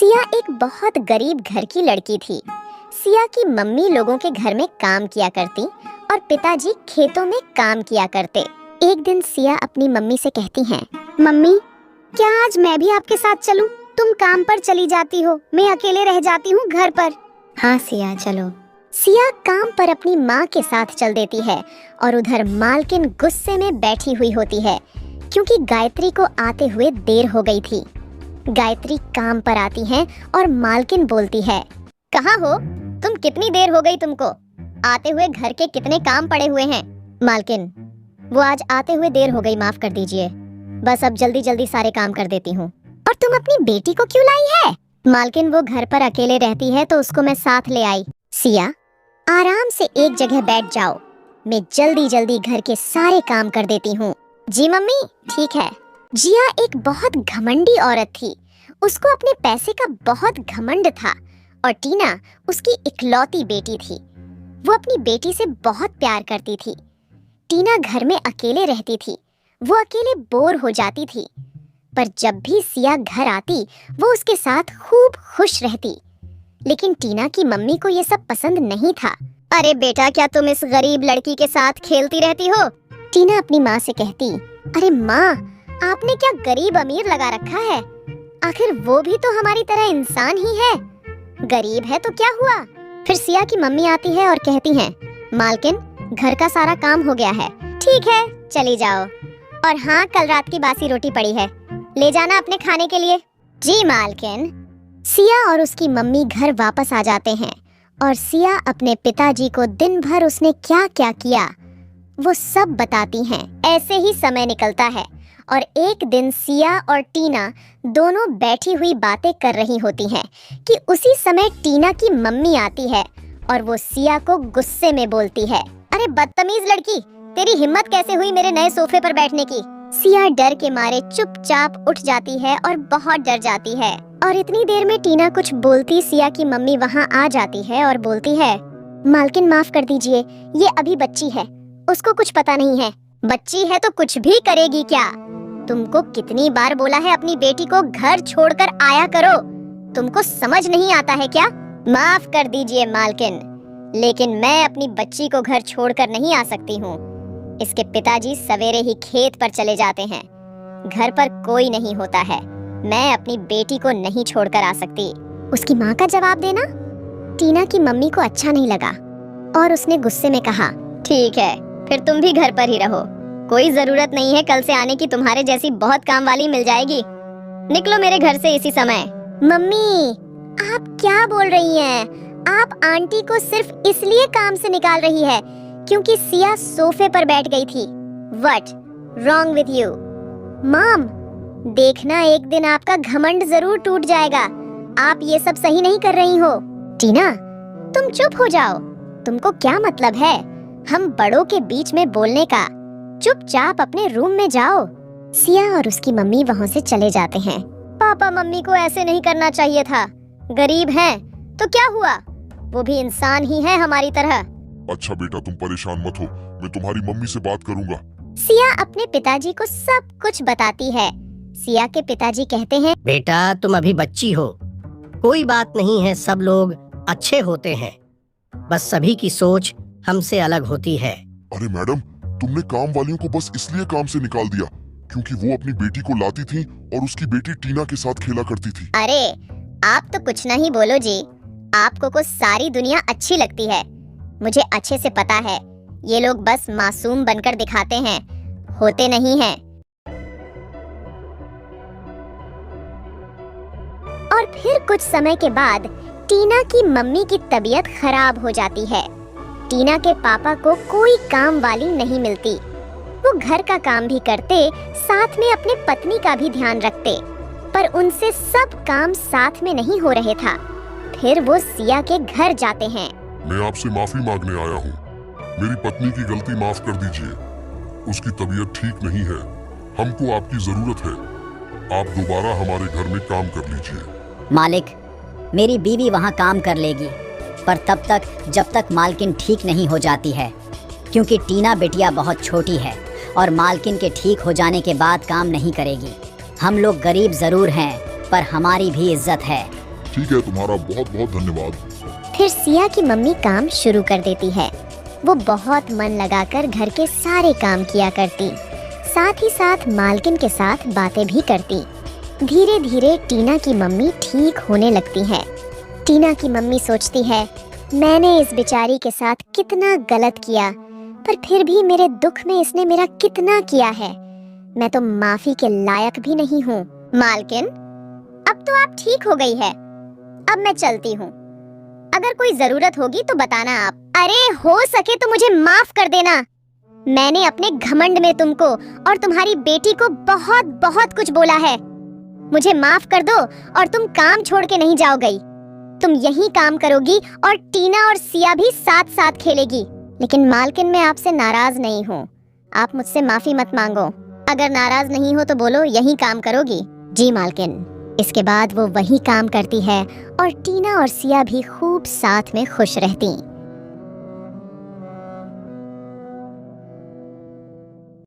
सिया एक बहुत गरीब घर की लड़की थी। सिया की मम्मी लोगों के घर में काम किया करती और पिताजी खेतों में काम किया करते। एक दिन सिया अपनी मम्मी से कहती हैं, मम्मी क्या आज मैं भी आपके साथ चलूं? तुम काम पर चली जाती हो, मैं अकेले रह जाती हूँ घर पर। हाँ सिया चलो। सिया काम पर अपनी माँ के साथ चल देती है और उधर मालकिन गुस्से में बैठी हुई होती है क्योंकि गायत्री को आते हुए देर हो गई थी। गायत्री काम पर आती है और मालकिन बोलती है, कहाँ हो तुम? कितनी देर हो गई तुमको? आते हुए घर के कितने काम पड़े हुए हैं। मालकिन वो आज आते हुए देर हो गई, माफ कर दीजिए, बस अब जल्दी जल्दी सारे काम कर देती हूँ। और तुम अपनी बेटी को क्यों लाई है? मालकिन वो घर पर अकेले रहती है तो उसको मैं साथ ले आई। सिया आराम से एक जगह बैठ जाओ, मैं जल्दी जल्दी घर के सारे काम कर देती हूँ। जी मम्मी ठीक है। जिया एक बहुत घमंडी औरत थी, उसको अपने पैसे का बहुत घमंड था और टीना उसकी इकलौती बेटी थी। वो अपनी बेटी से बहुत प्यार करती थी। टीना घर में अकेले रहती थी, वो अकेले बोर हो जाती थी, पर जब भी सिया घर आती वो उसके साथ खूब खुश रहती। लेकिन टीना की मम्मी को ये सब पसंद नहीं था। अरे बेटा क्या तुम इस गरीब लड़की के साथ खेलती रहती हो? टीना अपनी माँ से कहती, अरे माँ आपने क्या गरीब अमीर लगा रखा है, आखिर वो भी तो हमारी तरह इंसान ही है, गरीब है तो क्या हुआ। फिर सिया की मम्मी आती है और कहती हैं, मालकिन घर का सारा काम हो गया है, ठीक है चली जाओ, और हाँ कल रात की बासी रोटी पड़ी है, ले जाना अपने खाने के लिए। जी मालकिन। सिया और उसकी मम्मी घर वापस आ जाते हैं और सिया अपने पिताजी को दिन भर उसने क्या क्या किया वो सब बताती हैं। ऐसे ही समय निकलता है और एक दिन सिया और टीना दोनों बैठी हुई बातें कर रही होती हैं कि उसी समय टीना की मम्मी आती है और वो सिया को गुस्से में बोलती है, अरे बदतमीज लड़की, तेरी हिम्मत कैसे हुई मेरे नए सोफे पर बैठने की? सिया डर के मारे चुपचाप उठ जाती है और बहुत डर जाती है। और इतनी देर में टीना कुछ बोलती सिया की मम्मी वहाँ आ जाती है और बोलती है, मालकिन माफ कर दीजिए, ये अभी बच्ची है, उसको कुछ पता नहीं है। बच्ची है तो कुछ भी करेगी क्या? तुमको कितनी बार बोला है अपनी बेटी को घर छोड़कर आया करो, तुमको समझ नहीं आता है क्या? माफ कर दीजिए मालकिन, लेकिन मैं अपनी बच्ची को घर छोड़कर नहीं आ सकती हूँ। इसके पिताजी सवेरे ही खेत पर चले जाते हैं, घर पर कोई नहीं होता है, मैं अपनी बेटी को नहीं छोड़कर आ सकती। उसकी माँ का जवाब देना टीना की मम्मी को अच्छा नहीं लगा और उसने गुस्से में कहा, ठीक है फिर तुम भी घर पर ही रहो, कोई जरूरत नहीं है कल से आने की, तुम्हारे जैसी बहुत काम वाली मिल जाएगी, निकलो मेरे घर से इसी समय। मम्मी आप क्या बोल रही हैं? आप आंटी को सिर्फ इसलिए काम से निकाल रही है क्योंकि सिया सोफे पर बैठ गई थी। What wrong with you? Mom देखना एक दिन आपका घमंड जरूर टूट जाएगा, आप ये सब सही नहीं कर रही हो। टीना तुम चुप हो जाओ, तुमको क्या मतलब है हम बड़ों के बीच में बोलने का? चुपचाप अपने रूम में जाओ। सिया और उसकी मम्मी वहाँ से चले जाते हैं। पापा मम्मी को ऐसे नहीं करना चाहिए था, गरीब हैं तो क्या हुआ, वो भी इंसान ही है हमारी तरह। अच्छा बेटा तुम परेशान मत हो, मैं तुम्हारी मम्मी से बात करूंगा। सिया अपने पिताजी को सब कुछ बताती है। सिया के पिताजी कहते हैं, बेटा तुम अभी बच्ची हो, कोई बात नहीं है, सब लोग अच्छे होते हैं, बस सभी की सोच हमसे अलग होती है। अरे मैडम तुमने काम वालियों को बस इसलिए काम से निकाल दिया क्योंकि वो अपनी बेटी को लाती थी और उसकी बेटी टीना के साथ खेला करती थी। अरे आप तो कुछ नहीं बोलो जी, आपको को सारी दुनिया अच्छी लगती है, मुझे अच्छे से पता है ये लोग बस मासूम बनकर दिखाते हैं, होते नहीं हैं। और फिर कुछ समय के बाद टीना की मम्मी की तबीयत खराब हो जाती है। टीना के पापा को कोई काम वाली नहीं मिलती, वो घर का काम भी करते, साथ में अपने पत्नी का भी ध्यान रखते, पर उनसे सब काम साथ में नहीं हो रहे था। फिर वो सिया के घर जाते हैं। मैं आपसे माफी मांगने आया हूँ, मेरी पत्नी की गलती माफ कर दीजिए, उसकी तबीयत ठीक नहीं है, हमको आपकी जरूरत है, आप दोबारा हमारे घर में काम कर लीजिए। मालिक मेरी बीवी वहाँ काम कर लेगी, पर तब तक जब तक मालकिन ठीक नहीं हो जाती है, क्योंकि टीना बिटिया बहुत छोटी है और मालकिन के ठीक हो जाने के बाद काम नहीं करेगी। हम लोग गरीब ज़रूर हैं पर हमारी भी इज्जत है, ठीक है, तुम्हारा बहुत बहुत धन्यवाद। फिर सिया की मम्मी काम शुरू कर देती है। वो बहुत मन लगाकर घर के सारे काम किया करती, साथ ही साथ मालकिन के साथ बातें भी करती। धीरे धीरे टीना की मम्मी ठीक होने लगती है। टीना की मम्मी सोचती है, मैंने इस बेचारी के साथ कितना गलत किया, पर फिर भी मेरे दुख में इसने मेरा कितना किया है। मैं तो माफी के लायक भी नहीं हूँ। मालकिन, अब तो आप ठीक हो गई है, अब मैं चलती हूँ। अगर कोई जरूरत होगी तो बताना आप। अरे हो सके तो मुझे माफ कर देना। मैंने अपने घमंड में तुमको और तुम्हारी बेटी को बहुत बहुत कुछ बोला है। मुझे माफ कर दो और तुम काम छोड़ के नहीं जाओगी। तुम यही काम करोगी और टीना और सिया भी साथ साथ खेलेगी। लेकिन मालकिन, मैं आपसे नाराज नहीं हूँ, आप मुझसे माफी मत मांगो। अगर नाराज नहीं हो तो बोलो, यही काम करोगी? जी मालकिन। इसके बाद वो वही काम करती है और टीना और सिया भी खूब साथ में खुश रहती।